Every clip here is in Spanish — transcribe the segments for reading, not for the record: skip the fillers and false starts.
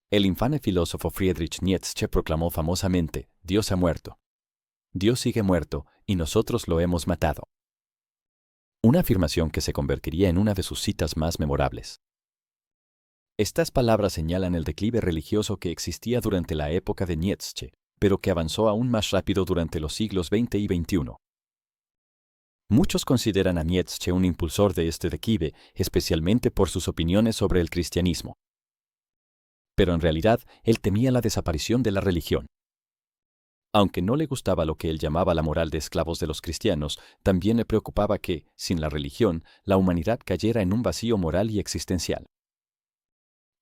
El infame filósofo Friedrich Nietzsche proclamó famosamente: Dios ha muerto. Dios sigue muerto, y nosotros lo hemos matado. Una afirmación que se convertiría en una de sus citas más memorables. Estas palabras señalan el declive religioso que existía durante la época de Nietzsche, pero que avanzó aún más rápido durante los siglos XX y XXI. Muchos consideran a Nietzsche un impulsor de este declive, especialmente por sus opiniones sobre el cristianismo. Pero en realidad, él temía la desaparición de la religión. Aunque no le gustaba lo que él llamaba la moral de esclavos de los cristianos, también le preocupaba que, sin la religión, la humanidad cayera en un vacío moral y existencial.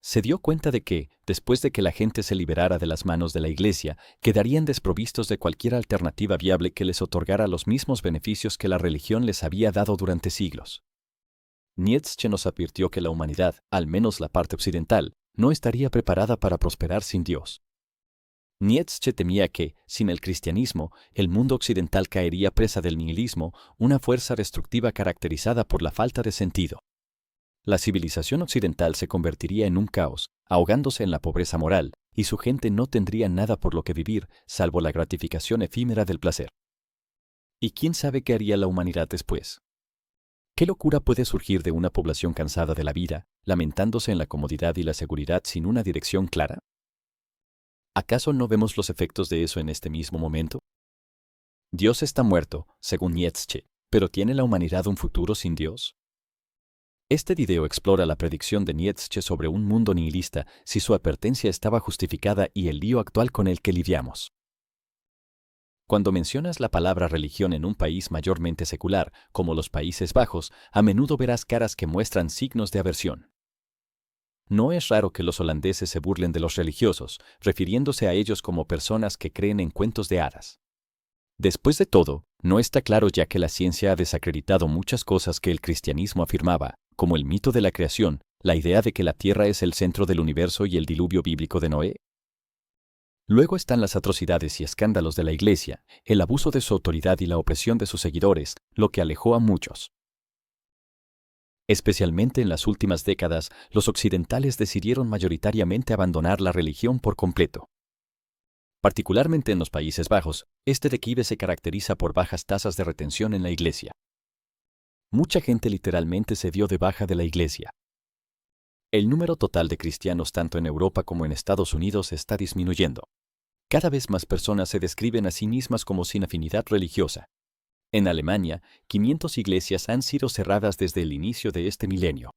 Se dio cuenta de que, después de que la gente se liberara de las manos de la Iglesia, quedarían desprovistos de cualquier alternativa viable que les otorgara los mismos beneficios que la religión les había dado durante siglos. Nietzsche nos advirtió que la humanidad, al menos la parte occidental, no estaría preparada para prosperar sin Dios. Nietzsche temía que, sin el cristianismo, el mundo occidental caería presa del nihilismo, una fuerza destructiva caracterizada por la falta de sentido. La civilización occidental se convertiría en un caos, ahogándose en la pobreza moral, y su gente no tendría nada por lo que vivir, salvo la gratificación efímera del placer. ¿Y quién sabe qué haría la humanidad después? ¿Qué locura puede surgir de una población cansada de la vida, lamentándose en la comodidad y la seguridad sin una dirección clara? ¿Acaso no vemos los efectos de eso en este mismo momento? Dios está muerto, según Nietzsche, pero ¿tiene la humanidad un futuro sin Dios? Este video explora la predicción de Nietzsche sobre un mundo nihilista, si su advertencia estaba justificada y el lío actual con el que lidiamos. Cuando mencionas la palabra religión en un país mayormente secular, como los Países Bajos, a menudo verás caras que muestran signos de aversión. No es raro que los holandeses se burlen de los religiosos, refiriéndose a ellos como personas que creen en cuentos de hadas. Después de todo, no está claro ya que la ciencia ha desacreditado muchas cosas que el cristianismo afirmaba, como el mito de la creación, la idea de que la Tierra es el centro del universo y el diluvio bíblico de Noé. Luego están las atrocidades y escándalos de la Iglesia, el abuso de su autoridad y la opresión de sus seguidores, lo que alejó a muchos. Especialmente en las últimas décadas, los occidentales decidieron mayoritariamente abandonar la religión por completo. Particularmente en los Países Bajos, este declive se caracteriza por bajas tasas de retención en la Iglesia. Mucha gente literalmente se dio de baja de la Iglesia. El número total de cristianos tanto en Europa como en Estados Unidos está disminuyendo. Cada vez más personas se describen a sí mismas como sin afinidad religiosa. En Alemania, 500 iglesias han sido cerradas desde el inicio de este milenio.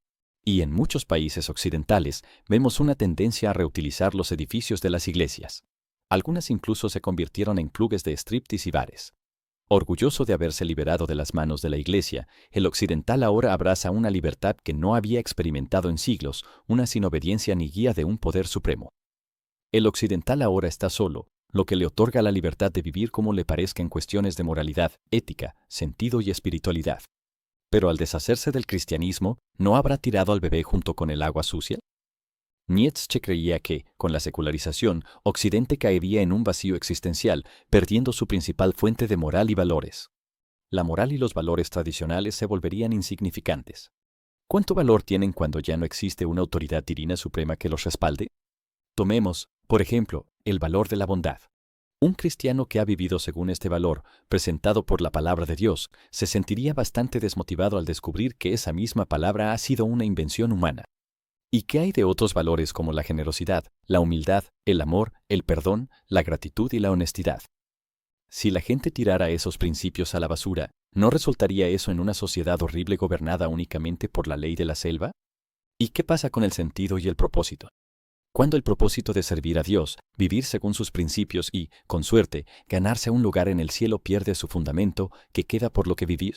Y en muchos países occidentales vemos una tendencia a reutilizar los edificios de las iglesias. Algunas incluso se convirtieron en clubes de striptease y bares. Orgulloso de haberse liberado de las manos de la Iglesia, el occidental ahora abraza una libertad que no había experimentado en siglos, una sin obediencia ni guía de un poder supremo. El occidental ahora está solo, lo que le otorga la libertad de vivir como le parezca en cuestiones de moralidad, ética, sentido y espiritualidad. Pero al deshacerse del cristianismo, ¿no habrá tirado al bebé junto con el agua sucia? Nietzsche creía que, con la secularización, Occidente caería en un vacío existencial, perdiendo su principal fuente de moral y valores. La moral y los valores tradicionales se volverían insignificantes. ¿Cuánto valor tienen cuando ya no existe una autoridad divina suprema que los respalde? Tomemos, por ejemplo, el valor de la bondad. Un cristiano que ha vivido según este valor, presentado por la palabra de Dios, se sentiría bastante desmotivado al descubrir que esa misma palabra ha sido una invención humana. ¿Y qué hay de otros valores como la generosidad, la humildad, el amor, el perdón, la gratitud y la honestidad? Si la gente tirara esos principios a la basura, ¿no resultaría eso en una sociedad horrible gobernada únicamente por la ley de la selva? ¿Y qué pasa con el sentido y el propósito? Cuando el propósito de servir a Dios, vivir según sus principios y, con suerte, ganarse un lugar en el cielo pierde su fundamento, ¿qué queda por lo que vivir?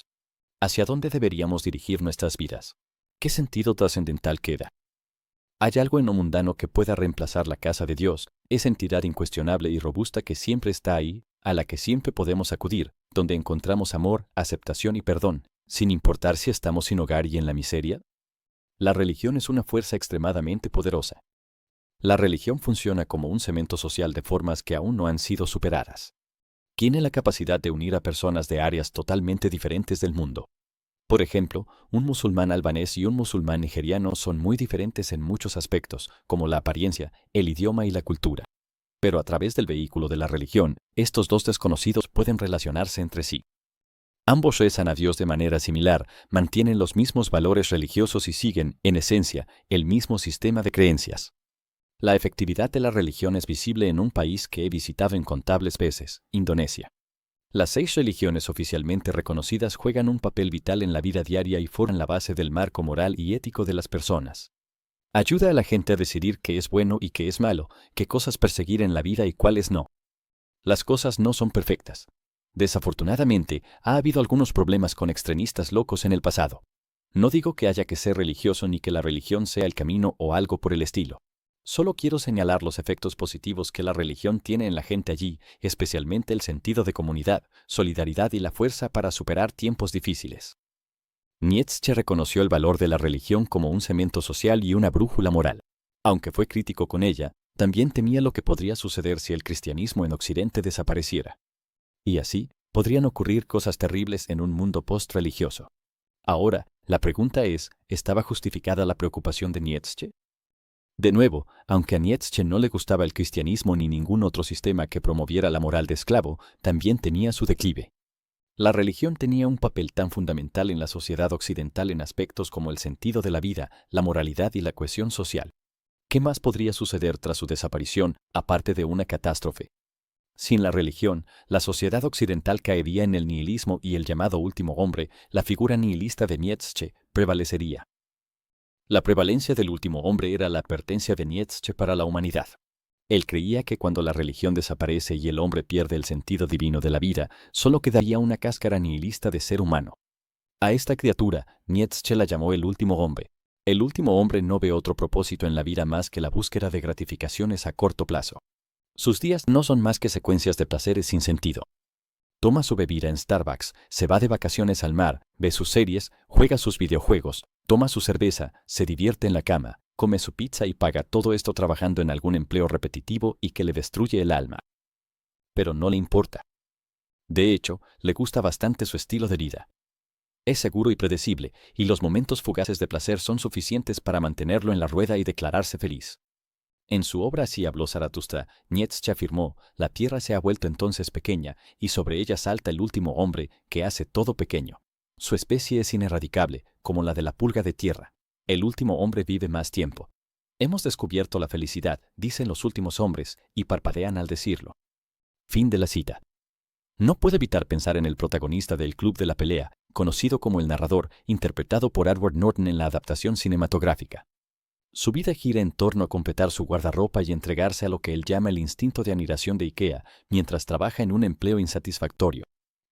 ¿Hacia dónde deberíamos dirigir nuestras vidas? ¿Qué sentido trascendental queda? ¿Hay algo en lo mundano que pueda reemplazar la casa de Dios, esa entidad incuestionable y robusta que siempre está ahí, a la que siempre podemos acudir, donde encontramos amor, aceptación y perdón, sin importar si estamos sin hogar y en la miseria? La religión es una fuerza extremadamente poderosa. La religión funciona como un cemento social de formas que aún no han sido superadas. Tiene la capacidad de unir a personas de áreas totalmente diferentes del mundo. Por ejemplo, un musulmán albanés y un musulmán nigeriano son muy diferentes en muchos aspectos, como la apariencia, el idioma y la cultura. Pero a través del vehículo de la religión, estos dos desconocidos pueden relacionarse entre sí. Ambos rezan a Dios de manera similar, mantienen los mismos valores religiosos y siguen, en esencia, el mismo sistema de creencias. La efectividad de la religión es visible en un país que he visitado incontables veces, Indonesia. Las 6 religiones oficialmente reconocidas juegan un papel vital en la vida diaria y forman la base del marco moral y ético de las personas. Ayuda a la gente a decidir qué es bueno y qué es malo, qué cosas perseguir en la vida y cuáles no. Las cosas no son perfectas. Desafortunadamente, ha habido algunos problemas con extremistas locos en el pasado. No digo que haya que ser religioso ni que la religión sea el camino o algo por el estilo. Solo quiero señalar los efectos positivos que la religión tiene en la gente allí, especialmente el sentido de comunidad, solidaridad y la fuerza para superar tiempos difíciles. Nietzsche reconoció el valor de la religión como un cemento social y una brújula moral. Aunque fue crítico con ella, también temía lo que podría suceder si el cristianismo en Occidente desapareciera. Y así, podrían ocurrir cosas terribles en un mundo post-religioso. Ahora, la pregunta es, ¿estaba justificada la preocupación de Nietzsche? De nuevo, aunque a Nietzsche no le gustaba el cristianismo ni ningún otro sistema que promoviera la moral de esclavo, también tenía su declive. La religión tenía un papel tan fundamental en la sociedad occidental en aspectos como el sentido de la vida, la moralidad y la cohesión social. ¿Qué más podría suceder tras su desaparición, aparte de una catástrofe? Sin la religión, la sociedad occidental caería en el nihilismo y el llamado último hombre, la figura nihilista de Nietzsche, prevalecería. La prevalencia del último hombre era la advertencia de Nietzsche para la humanidad. Él creía que cuando la religión desaparece y el hombre pierde el sentido divino de la vida, solo quedaría una cáscara nihilista de ser humano. A esta criatura, Nietzsche la llamó el último hombre. El último hombre no ve otro propósito en la vida más que la búsqueda de gratificaciones a corto plazo. Sus días no son más que secuencias de placeres sin sentido. Toma su bebida en Starbucks, se va de vacaciones al mar, ve sus series, juega sus videojuegos, toma su cerveza, se divierte en la cama, come su pizza y paga todo esto trabajando en algún empleo repetitivo y que le destruye el alma. Pero no le importa. De hecho, le gusta bastante su estilo de vida. Es seguro y predecible, y los momentos fugaces de placer son suficientes para mantenerlo en la rueda y declararse feliz. En su obra Así habló Zaratustra, Nietzsche afirmó, la tierra se ha vuelto entonces pequeña, y sobre ella salta el último hombre, que hace todo pequeño. Su especie es ineradicable, como la de la pulga de tierra. El último hombre vive más tiempo. Hemos descubierto la felicidad, dicen los últimos hombres, y parpadean al decirlo. Fin de la cita. No puedo evitar pensar en el protagonista del Club de la Pelea, conocido como el narrador, interpretado por Edward Norton en la adaptación cinematográfica. Su vida gira en torno a completar su guardarropa y entregarse a lo que él llama el instinto de admiración de IKEA, mientras trabaja en un empleo insatisfactorio.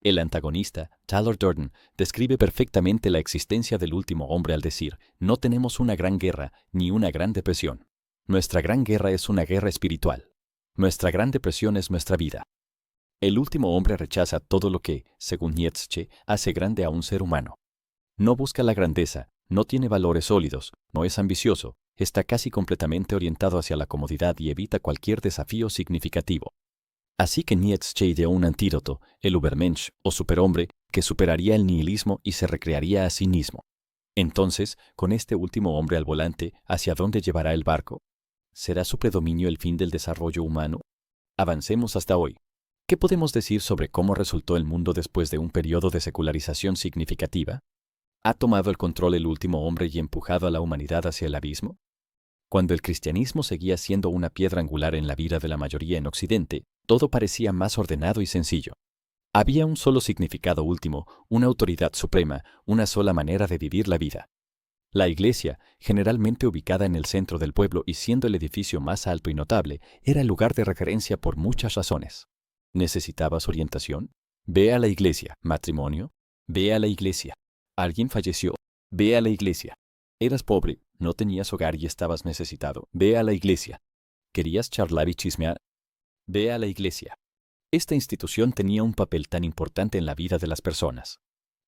El antagonista, Tyler Durden, describe perfectamente la existencia del último hombre al decir, no tenemos una gran guerra ni una gran depresión. Nuestra gran guerra es una guerra espiritual. Nuestra gran depresión es nuestra vida. El último hombre rechaza todo lo que, según Nietzsche, hace grande a un ser humano. No busca la grandeza, no tiene valores sólidos, no es ambicioso, está casi completamente orientado hacia la comodidad y evita cualquier desafío significativo. Así que Nietzsche ideó un antídoto, el Übermensch o superhombre, que superaría el nihilismo y se recrearía a sí mismo. Entonces, con este último hombre al volante, ¿hacia dónde llevará el barco? ¿Será su predominio el fin del desarrollo humano? Avancemos hasta hoy. ¿Qué podemos decir sobre cómo resultó el mundo después de un periodo de secularización significativa? ¿Ha tomado el control el último hombre y empujado a la humanidad hacia el abismo? Cuando el cristianismo seguía siendo una piedra angular en la vida de la mayoría en Occidente, todo parecía más ordenado y sencillo. Había un solo significado último, una autoridad suprema, una sola manera de vivir la vida. La iglesia, generalmente ubicada en el centro del pueblo y siendo el edificio más alto y notable, era el lugar de referencia por muchas razones. ¿Necesitabas orientación? Ve a la iglesia. ¿Matrimonio? Ve a la iglesia. ¿Alguien falleció? Ve a la iglesia. ¿Eras pobre? ¿No tenías hogar y estabas necesitado? Ve a la iglesia. ¿Querías charlar y chismear? Ve a la iglesia. Esta institución tenía un papel tan importante en la vida de las personas.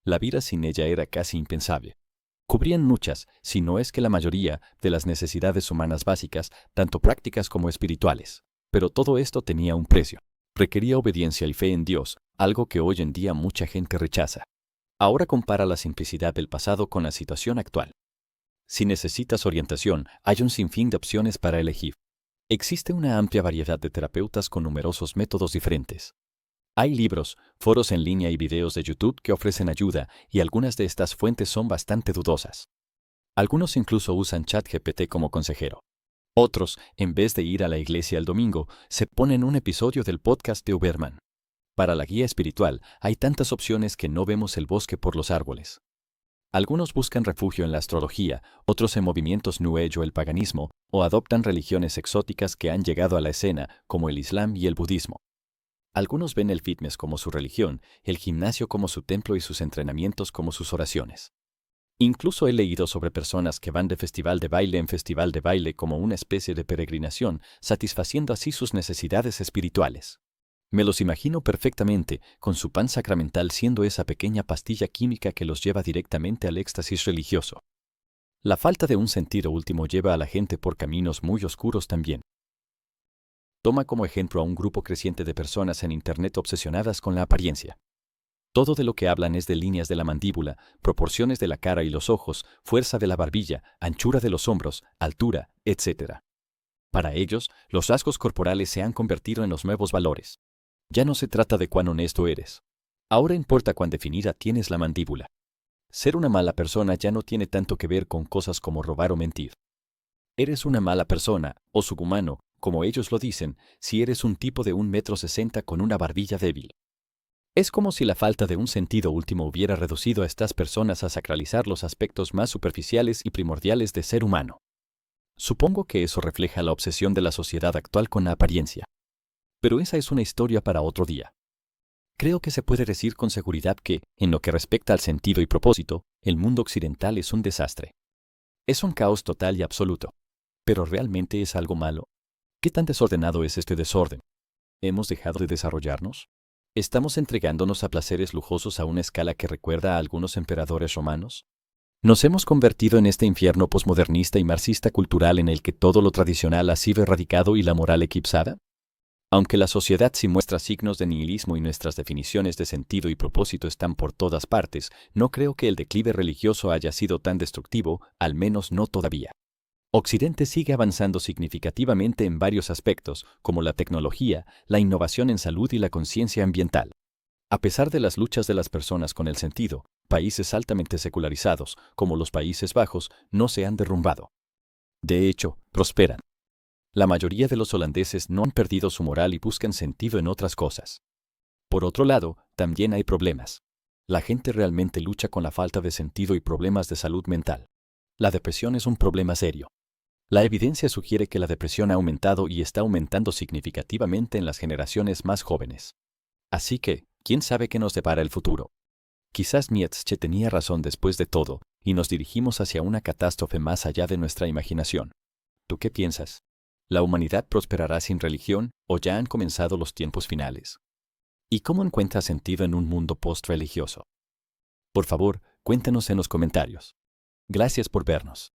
La vida sin ella era casi impensable. Cubrían muchas, si no es que la mayoría, de las necesidades humanas básicas, tanto prácticas como espirituales. Pero todo esto tenía un precio. Requería obediencia y fe en Dios, algo que hoy en día mucha gente rechaza. Ahora compara la simplicidad del pasado con la situación actual. Si necesitas orientación, hay un sinfín de opciones para elegir. Existe una amplia variedad de terapeutas con numerosos métodos diferentes. Hay libros, foros en línea y videos de YouTube que ofrecen ayuda, y algunas de estas fuentes son bastante dudosas. Algunos incluso usan ChatGPT como consejero. Otros, en vez de ir a la iglesia el domingo, se ponen un episodio del podcast de Uberman. Para la guía espiritual, hay tantas opciones que no vemos el bosque por los árboles. Algunos buscan refugio en la astrología, otros en movimientos New Age o el paganismo, o adoptan religiones exóticas que han llegado a la escena, como el Islam y el budismo. Algunos ven el fitness como su religión, el gimnasio como su templo y sus entrenamientos como sus oraciones. Incluso he leído sobre personas que van de festival de baile en festival de baile como una especie de peregrinación, satisfaciendo así sus necesidades espirituales. Me los imagino perfectamente, con su pan sacramental siendo esa pequeña pastilla química que los lleva directamente al éxtasis religioso. La falta de un sentido último lleva a la gente por caminos muy oscuros también. Toma como ejemplo a un grupo creciente de personas en Internet obsesionadas con la apariencia. Todo de lo que hablan es de líneas de la mandíbula, proporciones de la cara y los ojos, fuerza de la barbilla, anchura de los hombros, altura, etc. Para ellos, los rasgos corporales se han convertido en los nuevos valores. Ya no se trata de cuán honesto eres. Ahora importa cuán definida tienes la mandíbula. Ser una mala persona ya no tiene tanto que ver con cosas como robar o mentir. Eres una mala persona, o subhumano, como ellos lo dicen, si eres un tipo de 1,60 m con una barbilla débil. Es como si la falta de un sentido último hubiera reducido a estas personas a sacralizar los aspectos más superficiales y primordiales de ser humano. Supongo que eso refleja la obsesión de la sociedad actual con la apariencia. Pero esa es una historia para otro día. Creo que se puede decir con seguridad que, en lo que respecta al sentido y propósito, el mundo occidental es un desastre. Es un caos total y absoluto. ¿Pero realmente es algo malo? ¿Qué tan desordenado es este desorden? ¿Hemos dejado de desarrollarnos? ¿Estamos entregándonos a placeres lujosos a una escala que recuerda a algunos emperadores romanos? ¿Nos hemos convertido en este infierno posmodernista y marxista cultural en el que todo lo tradicional ha sido erradicado y la moral eclipsada? Aunque la sociedad sí muestra signos de nihilismo y nuestras definiciones de sentido y propósito están por todas partes, no creo que el declive religioso haya sido tan destructivo, al menos no todavía. Occidente sigue avanzando significativamente en varios aspectos, como la tecnología, la innovación en salud y la conciencia ambiental. A pesar de las luchas de las personas con el sentido, países altamente secularizados, como los Países Bajos, no se han derrumbado. De hecho, prosperan. La mayoría de los holandeses no han perdido su moral y buscan sentido en otras cosas. Por otro lado, también hay problemas. La gente realmente lucha con la falta de sentido y problemas de salud mental. La depresión es un problema serio. La evidencia sugiere que la depresión ha aumentado y está aumentando significativamente en las generaciones más jóvenes. Así que, ¿quién sabe qué nos depara el futuro? Quizás Nietzsche tenía razón después de todo, y nos dirigimos hacia una catástrofe más allá de nuestra imaginación. ¿Tú qué piensas? ¿La humanidad prosperará sin religión o ya han comenzado los tiempos finales? ¿Y cómo encuentras sentido en un mundo post-religioso? Por favor, cuéntanos en los comentarios. Gracias por vernos.